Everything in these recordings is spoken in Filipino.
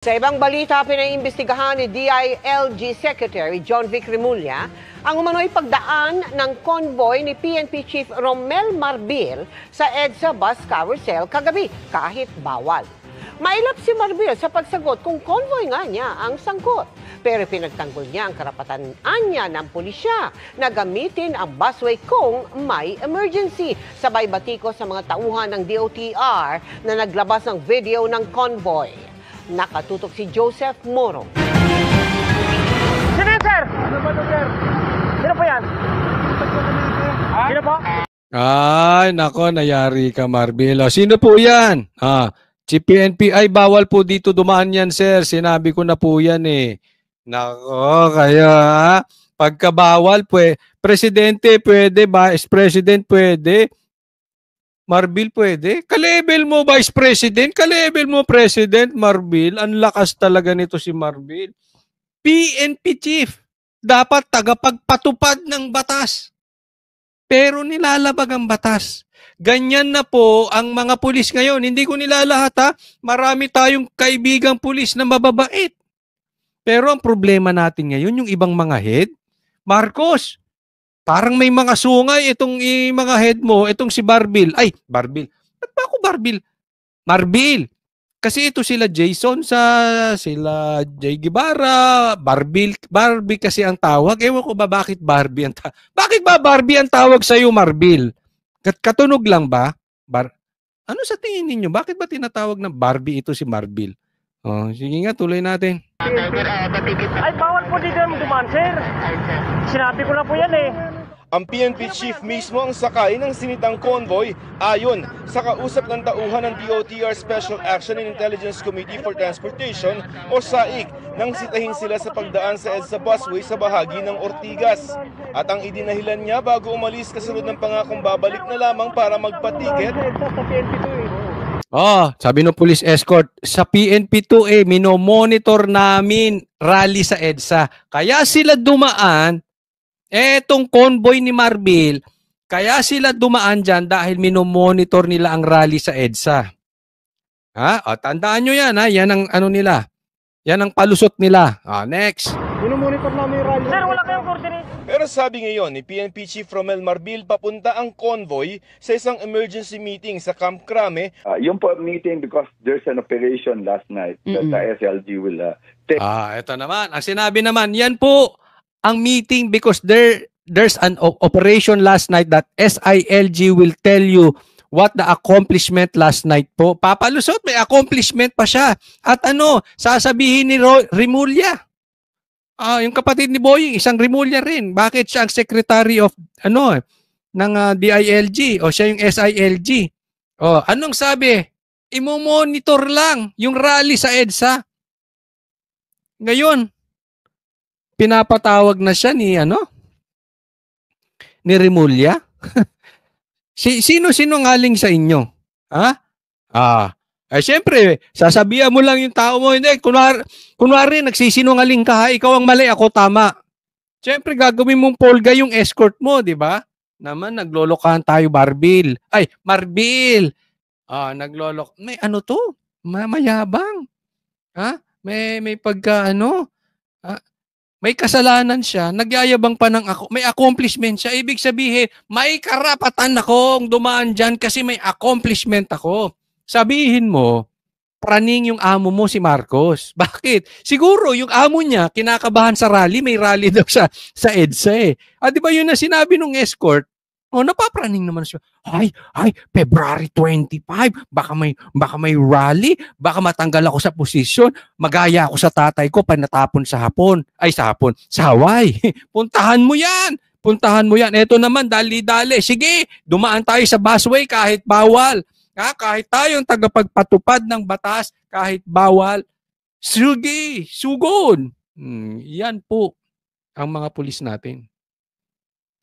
Sa ibang balita, pinaimbestigahan ni DILG Secretary John Vic Remulla ang umano'y pagdaan ng convoy ni PNP Chief Romel Marbil sa EDSA bus carousel kagabi kahit bawal. Mailap si Marbil sa pagsagot kung convoy nga niya ang sangkot. Pero pinagtanggol niya ang karapatan niya ng pulisya na gamitin ang busway kung may emergency. Sabay batiko sa mga tauhan ng DOTR na naglabas ng video ng convoy. Nakatutok si Joseph Moro. Sino sir? Ano ba ito, sir? Sino po yan? Sino po? Ay, nako, nayari ka, Marbil. Sino po yan? Si PNP. Ay, bawal po dito dumaan yan, sir. Sinabi ko na po yan eh. Nako, kaya pagkabawal, presidente pwede, vice president pwede, Marbil pwede. Ka-level mo vice president, ka-level mo president, Marbil. Ang lakas talaga nito si Marbil. PNP chief, dapat tagapagpatupad ng batas. Pero nilalabag ang batas. Ganyan na po ang mga pulis ngayon. Hindi ko nilalahat ha. Marami tayong kaibigang pulis na mababait. Pero ang problema natin ngayon, yung ibang mga head, Marcos, parang may mga sungay itong mga head mo, itong si Barbil. Ay, Barbil. Ba't ba ako Barbil? Marbil. Kasi ito sila Jason sila Jay Guevara, Barbie kasi ang tawag. Ewan ko ba bakit Barbie ang tawag? Bakit ba Barbie ang tawag sa iyo, Marbil? Katunog lang ba? Ano sa tingin ninyo? Bakit ba tinatawag na Barbie ito si Marbil? Sige nga, tuloy natin. Ay, bawal po dito dumaan, sir. Sinabi ko na po yan eh. Ang PNP chief mismo ang sakay ng sinitang convoy ayon sa kausap ng tauhan ng DOTR Special Action and Intelligence Committee for Transportation o SAIC nang sitahin sila sa pagdaan sa EDSA busway sa bahagi ng Ortigas. At ang idinahilan niya bago umalis kasunod ng pangakong babalik na lamang para magpatiket. Sabi ng police escort, sa PNP2 minomonitor namin rally sa EDSA. Kaya sila dumaan, etong convoy ni Marbil, kaya sila dumaan dyan dahil minomonitor nila ang rally sa EDSA. Tandaan nyo yan, yan ang ano nila. Yan ang palusot nila. Next. Minomonitor namin yung rally. Sir, wala kayong coordinate. Pero sabi ngayon ni PNP Chief Romel Marbil, papunta ang convoy sa isang emergency meeting sa Camp Crame. Yung po meeting because there's an operation last night that the SLG will take. Ito naman. Ang sinabi naman, yan po ang meeting because there's an operation last night that SILG will tell you what the accomplishment last night po. Papalusot, may accomplishment pa siya. At sasabihin ni Remulla. Yung kapatid ni Boying, isang Remulla rin. Bakit siya ang secretary of ng DILG o siya yung SILG? Anong sabi? Imo-monitor lang yung rally sa EDSA. Ngayon, pinapatawag na siya ni Remulla. Sino ngaling sa inyo? Siyempre, sasabihan mo lang yung tao mo, hindi, kunwari nagsisinungaling ka, ikaw ang mali, ako tama. Siyempre, gagawin mong polga yung escort mo, di ba? Naman, naglolokahan tayo, Marbil. Ay, Marbil! Naglolok. May to? Mayabang. May pagka, may kasalanan siya, nagyayabang pa ng ako, may accomplishment siya. Ibig sabihin, may karapatan akong dumaan dyan kasi may accomplishment ako. Sabihin mo, praning yung amo mo si Marcos. Bakit? Siguro yung amo niya, kinakabahan sa rally, may rally daw sa EDSA di ba yun na sinabi nung escort? Napapraning naman siya. Ay, February 25, baka may rally, baka matanggal ako sa posisyon, magaya ako sa tatay ko pa natapon sa Hawaii. Puntahan mo yan. Ito naman, dali-dali. Sige, dumaan tayo sa busway kahit bawal. Kahit tayong tagapagpatupad ng batas, kahit bawal, sige, sugod. Yan po ang mga pulis natin.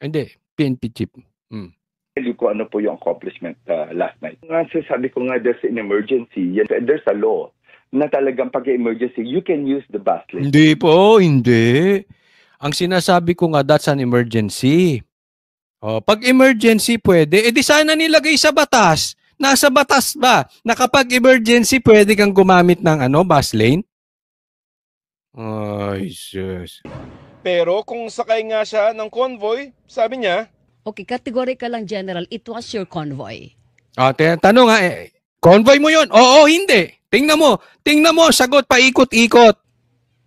Hindi, PNP chief. Ko ano po yung accomplishment last night. Sabi ko nga, there's an emergency. There's a law na talagang pag-emergency, you can use the bus lane. Hindi po, hindi. Ang sinasabi ko nga, that's an emergency. Pag emergency pwede, di sana nilagay sa batas. Nasa batas ba na kapag emergency pwede kang gumamit ng bus lane? Ay, sus. Pero kung sakay nga siya ng convoy, sabi niya, Okay, categorical lang general, it was your convoy. Tanong nga, convoy mo yun? Oo, hindi. Tingnan mo, sagot, paikot-ikot.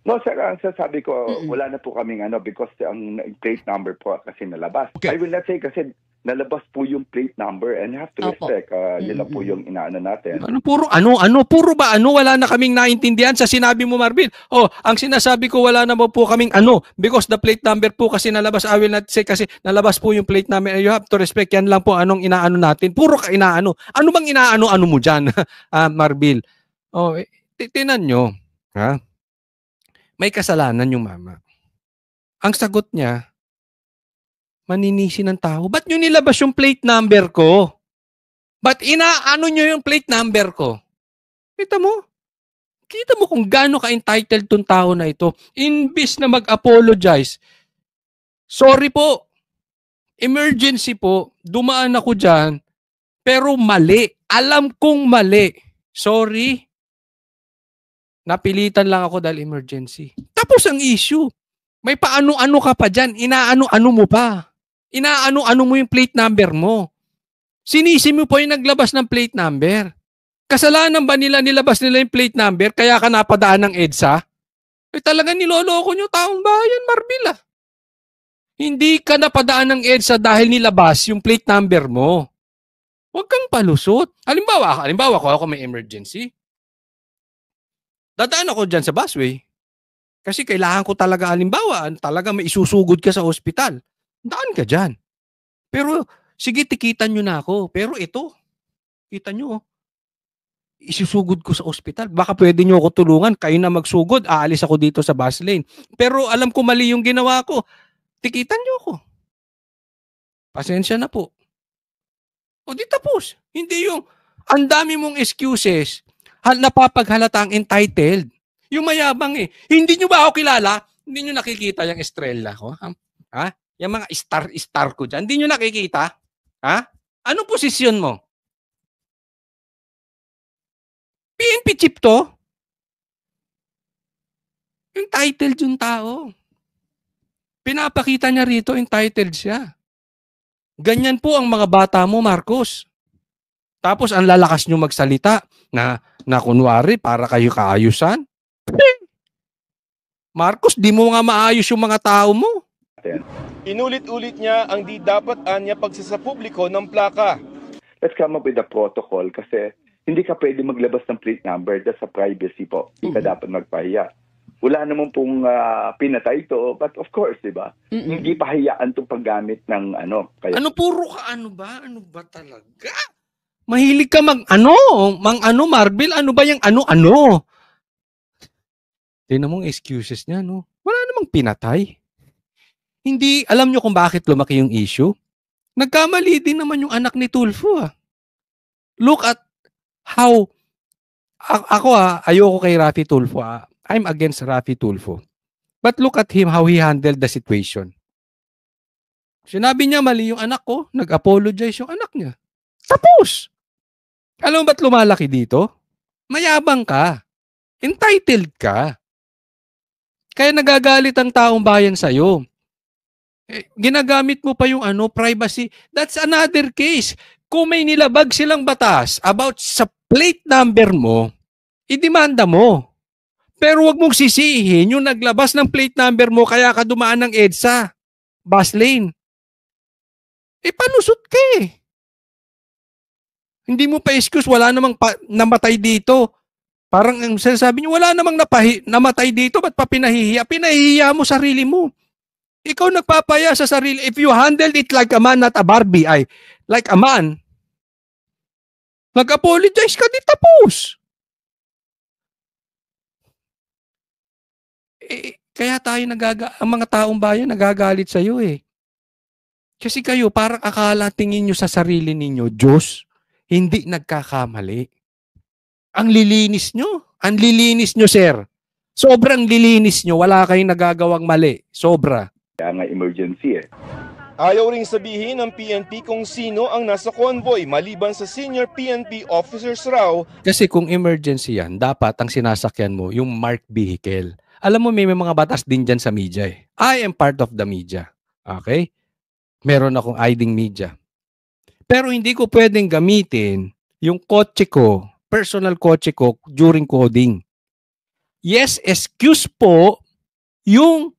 No, sir, ang sasabi ko, wala na po kaming because ang plate number po kasi nalabas. Okay. I will not say kasi nalabas po yung plate number and have to Opo. respect. Yun lang po yung inaano natin. Puro wala na kaming naintindihan sa sinabi mo, Marvin. Ang sinasabi ko, wala na po kaming because the plate number po kasi nalabas. I will not say kasi nalabas po yung plate number. You have to respect, yan lang po anong inaano natin. Puro ka inaano. Ano bang inaano mo dyan, Marvin? Tinan nyo, ha? May kasalanan yung mama. Ang sagot niya, maninisi ng tao. Ba't nyo nilabas yung plate number ko? Ba't inaano nyo yung plate number ko? Kita mo kung gaano ka-entitled tong tao na ito. Imbis na mag-apologize, sorry po, emergency po, dumaan ako dyan, pero mali. Alam kong mali. Sorry. Napilitan lang ako dahil emergency. Tapos ang issue, may paano-ano ka pa dyan, inaano-ano mo pa. Inaano-ano mo yung plate number mo. Sinisi mo po yung naglabas ng plate number. Kasalanan ba nila nilabas nila yung plate number kaya ka napadaan ng EDSA? Talagang niloloko nyo taong bayan, Marbil. Hindi ka napadaan ng EDSA dahil nilabas yung plate number mo. Huwag kang palusot. Halimbawa ako may emergency. Dadaan ako dyan sa busway. Kasi kailangan ko talaga, talaga may isusugod ka sa ospital. Daan ka dyan. Pero, sige, tikitan nyo na ako. Pero ito, kita nyo, isusugod ko sa ospital. Baka pwede nyo ako tulungan. Kayo na magsugod, aalis ako dito sa bus lane. Pero alam ko mali yung ginawa ko. Tikitan nyo ako. Pasensya na po. O di tapos. Hindi yung, ang dami mong excuses, napapaghalatang entitled. Yung mayabang Hindi nyo ba ako kilala? Hindi nyo nakikita yung estrella ko? Ha? Yung mga star ko dyan. Hindi nyo nakikita? Ha? Anong posisyon mo? PNP chief to? Entitled yung tao. Pinapakita niya rito, entitled siya. Ganyan po ang mga bata mo, Marcos. Tapos ang lalakas nyo magsalita na kunwari para kayo kaayusan. Marcos, di mo nga maayos yung mga tao mo. inulit-ulit niya ang di dapat anya pagsasapubliko ng plaka. Let's come up with a protocol kasi hindi ka pwede maglabas ng plate number. That's a privacy po. Hindi ka dapat magpahiya. Wala naman pong pinatay ito. But of course, di ba? Hindi pahiyaan itong paggamit ng Kaya, Puro ka Ano ba talaga? Mahilig ka Marbil, ano ba yung ano? Tingnan mong excuses niya, no? Wala namang pinatay. Hindi, alam nyo kung bakit lumaki yung issue? Nagkamali din naman yung anak ni Tulfo, Look at how, ayoko kay Raffy Tulfo, I'm against Raffy Tulfo. But look at him, how he handled the situation. Sinabi niya mali yung anak ko, nag-apologize yung anak niya. Tapos! Alam mo ba't lumalaki dito? Mayabang ka. Entitled ka. Kaya nagagalit ang taong bayan sa'yo. Ginagamit mo pa yung privacy. That's another case. Kung may nilabag silang batas about sa plate number mo, idemanda mo. Pero wag mong sisihin yung naglabas ng plate number mo kaya ka dumaan ng EDSA, bus lane. Panusot ka Hindi mo pa excuse, wala namang namatay dito. Parang ang sinasabi niyo, wala namang namatay dito, ba't pa pinahihiya? Pinahihiya mo sarili mo. Ikaw nagpapaya sa sarili. If you handled it like a man, not a Barbie, like a man, nag-apologize ka, di tapos. Kaya tayo ang mga taong bayan nagagalit sa iyo Kasi kayo parang akala tingin nyo sa sarili ninyo, Diyos, hindi nagkakamali. Ang lilinis nyo, sir. Sobrang lilinis nyo, wala kayong nagagawang mali. Sobra. Kaya nga emergency Ayaw ring sabihin ng PNP kung sino ang nasa convoy maliban sa senior PNP officers raw. Kasi kung emergency yan, dapat ang sinasakyan mo yung marked vehicle. Alam mo, may mga batas din dyan sa media eh. I am part of the media. Okay? Meron akong hiding media. Pero hindi ko pwedeng gamitin yung kotse ko, personal kotse ko, during coding. Yes, excuse po yung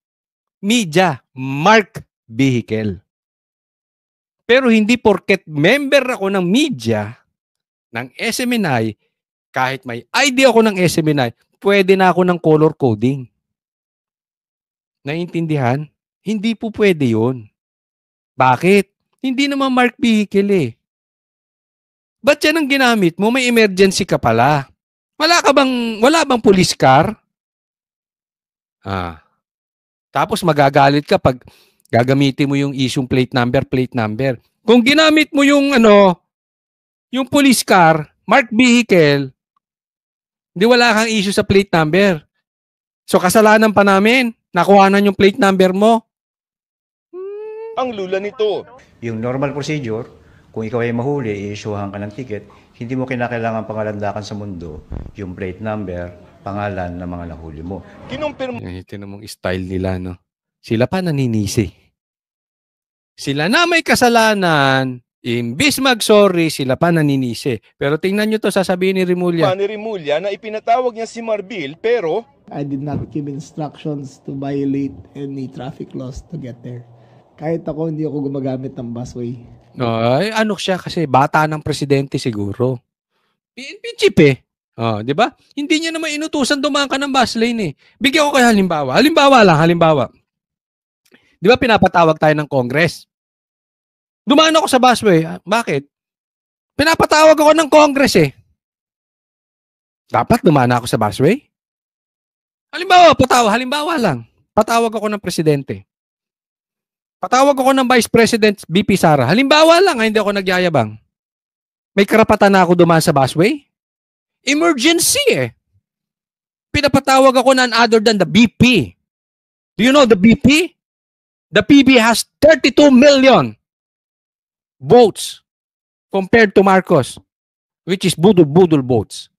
media, marked vehicle. Pero hindi porket member ako ng media, ng SMNI, kahit may ID ako ng SMNI, pwede na ako ng color coding. Naiintindihan? Hindi po pwede yun. Bakit? Hindi naman marked vehicle eh. Ba't yan ang ginamit mo? May emergency ka pala. Wala bang police car? Tapos magagalit ka pag gagamitin mo yung isyong plate number. Kung ginamit mo yung yung police car, marked vehicle, di wala kang issue sa plate number. So kasalanan pa namin, nakuhanan yung plate number mo. Ang lula nito. Yung normal procedure, kung ikaw ay mahuli, i-issuehan ka ng ticket, hindi mo kinakailangan pangalandakan sa mundo yung plate number, pangalan ng mga nahuli mo. Kinumpirma Ito namang style nila, no? Sila pa naninisi. Sila na may kasalanan, imbis mag-sorry, sila pa naninisi. Pero tingnan nyo to, sasabihin ni Remulla. ni Remulla na ipinatawag niya si Marbil pero I did not give instructions to violate any traffic laws to get there. Kahit ako, hindi ako gumagamit ng busway. No, ay, ano siya kasi bata ng presidente siguro. PNP chief eh. Di ba? Hindi niya naman inutusan dumaan ka ng bus lane eh. Bigyan ko kayo halimbawa. Halimbawa. Di ba pinapatawag tayo ng Congress? Dumaan ako sa busway. Bakit? Pinapatawag ako ng Congress eh. Dapat dumaan ako sa busway? Halimbawa lang. Patawag ako ng presidente. Patawag ako ng Vice President BP Sara. Halimbawa lang, hindi ako nagyayabang. May karapatan na ako dumaan sa busway? Emergency eh. Pinapatawag ako none other than the BP. Do you know the BP? The PB has 32 million votes compared to Marcos, which is budol-budol votes.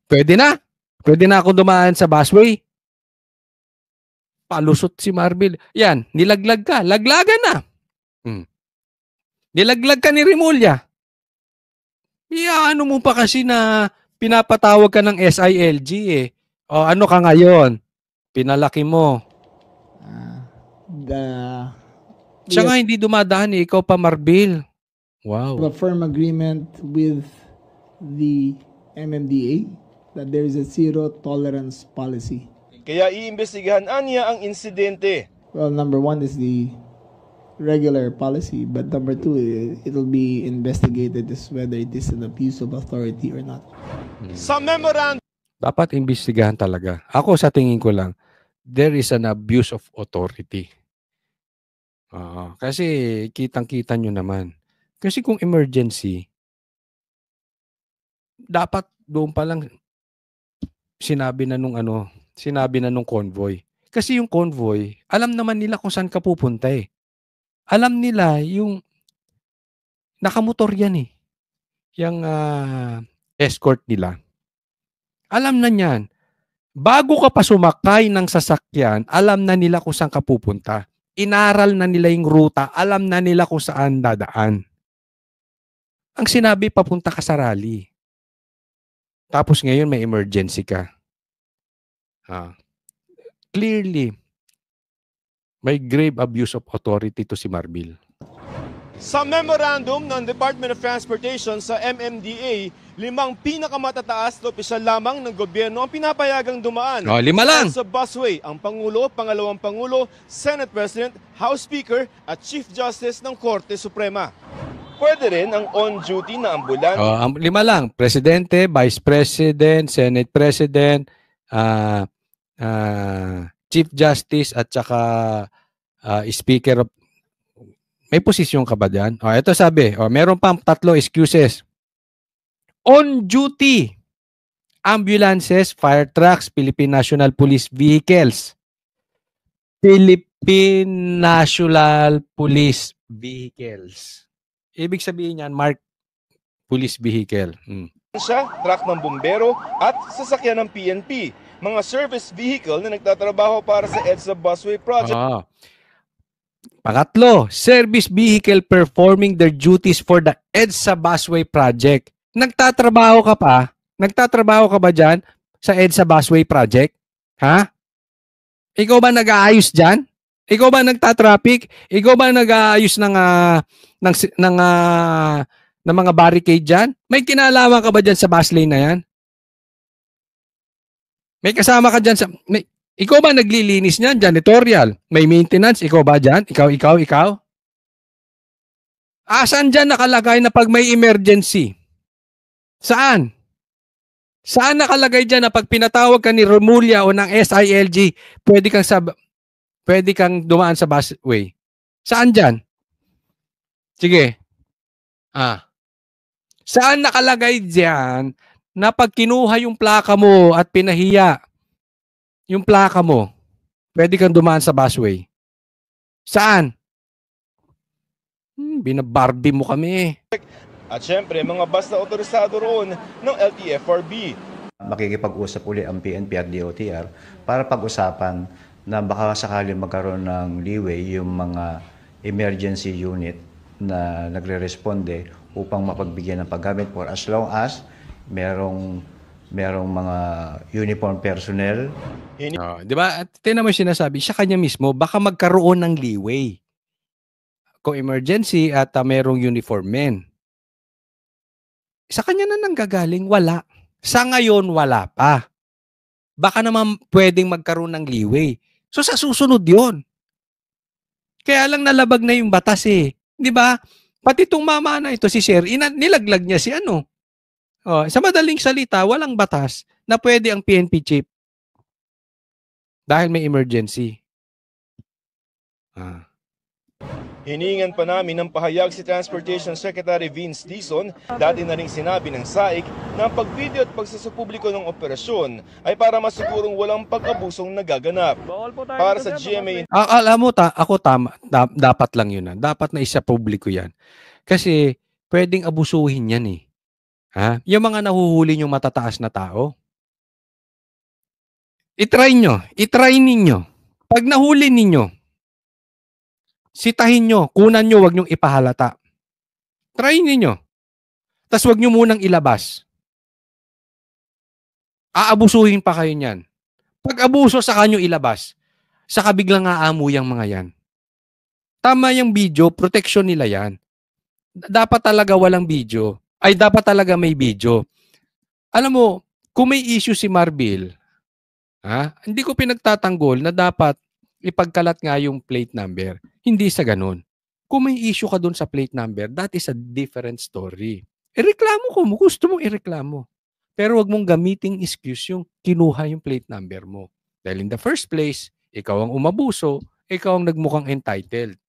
Pwede na. Pwede na ako dumaan sa busway. Palusot si Marbil. Yan, nilaglag ka. Laglagan na. Nilaglag ka ni Remulla. Ano mo pa kasi na pinapatawag ka ng SILG eh. O ano ka ngayon? Pinalaki mo. Siya nga hindi dumadaan eh. Ikaw pa, Marbil. Wow. A firm agreement with the MMDA that there is a zero tolerance policy. kaya iimbestigahan niya ang insidente. Well, number one is the regular policy, but number two, it'll be investigated as whether it is an abuse of authority or not. Sa memorandum Dapat imbestigahan talaga. Ako sa tingin ko lang, there is an abuse of authority. Kasi kitang-kita nyo naman. Kasi kung emergency, dapat doon pa lang sinabi na nung convoy. Kasi yung convoy, alam naman nila kung saan ka pupunta eh. Alam nila yung nakamotor yan eh. Yung escort nila. Alam na niyan. Bago ka pa sumakay ng sasakyan, alam na nila kung saan ka pupunta. Inaral na nila yung ruta, alam na nila kung saan dadaan. Ang sinabi, papunta ka sa rally. Tapos ngayon may emergency ka. Clearly, may grave abuse of authority to si Marbil. Sa memorandum ng Department of Transportation sa MMDA, 5 pinakamatataas na opisyal lamang ng gobyerno ang pinapayagang dumaan. 5 lang. Sa busway, ang Pangulo, Pangalawang Pangulo, Senate President, House Speaker at Chief Justice ng Korte Suprema. Pwede rin ang on-duty na ambulan. 5 lang. Presidente, Vice President, Senate President, Chief Justice at saka Speaker of... May posisyon ka ba dyan? Ito sabi, meron pang 3 excuses. On duty, ambulances, fire trucks, Philippine National Police vehicles, National Police Vehicles. Ibig sabihin yan, Mark, police vehicle. Siya, truck ng bumbero at sasakyan ng PNP. Mga service vehicle na nagtatrabaho para sa EDSA Busway Project. Pangatlo, service vehicle performing their duties for the EDSA Busway Project. Nagtatrabaho ka pa? Nagtatrabaho ka ba dyan sa EDSA Busway Project? Ha? Ikaw ba nag-aayos dyan? Ikaw ba nagtatraffic? Ikaw ba nag-aayos ng mga barricade dyan? May kinalaman ka ba dyan sa bus lane na yan? May kasama ka dyan sa... ikaw ba naglilinis niyan? Janitorial? May maintenance? Ikaw ba dyan? Ikaw? Asan dyan nakalagay na pag may emergency? Saan? Saan nakalagay dyan na pag pinatawag ka ni Remulla o ng SILG, pwede kang dumaan sa busway? Saan dyan? Sige. Saan nakalagay dyan na pag kinuha yung plaka mo at pinahiya yung plaka mo, pwede kang dumaan sa busway? Saan? Binabarbie mo kami. At syempre, mga bus na otorisado roon ng LTFRB. Makikipag-usap uli ang PNP at DOTR para pag-usapan na baka sakali magkaroon ng leeway yung mga emergency unit na nagre-responde upang mapagbigyan ng paggamit for as long as merong mga uniform personnel. Di ba? At tingnan mo yung sinasabi, siya kanya mismo, baka magkaroon ng leeway. Kung emergency at merong uniform men. Sa kanya na nanggagaling, wala. Sa ngayon, wala pa. Baka naman pwedeng magkaroon ng leeway. So sa susunod yon. Kaya lang nalabag na yung batas eh. Di ba? Pati itong mama na ito, si Sir, nilaglag niya si ano. Sa madaling salita, walang batas na pwede ang PNP chief dahil may emergency. Hiningan pa namin ng pahayag si Transportation Secretary Vince Dizon, dati na rin sinabi ng SAIC na ang pagvideo at pagsasapubliko ng operasyon ay para masigurong walang pag-abusong nagaganap. Para sa GMA... Alam mo, ako tama, dapat lang yun. Dapat na isa publiko yan. Kasi pwedeng abusuhin yan eh. Yung mga nahuhuli yung matataas na tao. Itry ninyo. Pag nahuli ninyo, sitahin nyo, kunan nyo, wag nyong ipahalata. Try ninyo. Tapos wag nyo munang ilabas. Aabusuhin pa kayo niyan. Pag abuso, saka nyo ilabas. Saka biglang aamoy ang mga yan. Tama yung video, protection nila yan. Dapat talaga walang video. Ay, dapat talaga may video. Alam mo, kung may issue si Marbil, hindi ko pinagtatanggol na dapat ipagkalat nga yung plate number. Hindi sa ganun. Kung may issue ka dun sa plate number, that is a different story. Ireklamo ko mo. Gusto mong ireklamo. Pero wag mong gamiting excuse yung kinuha yung plate number mo. Dahil in the first place, ikaw ang umabuso, ikaw ang nagmukhang entitled.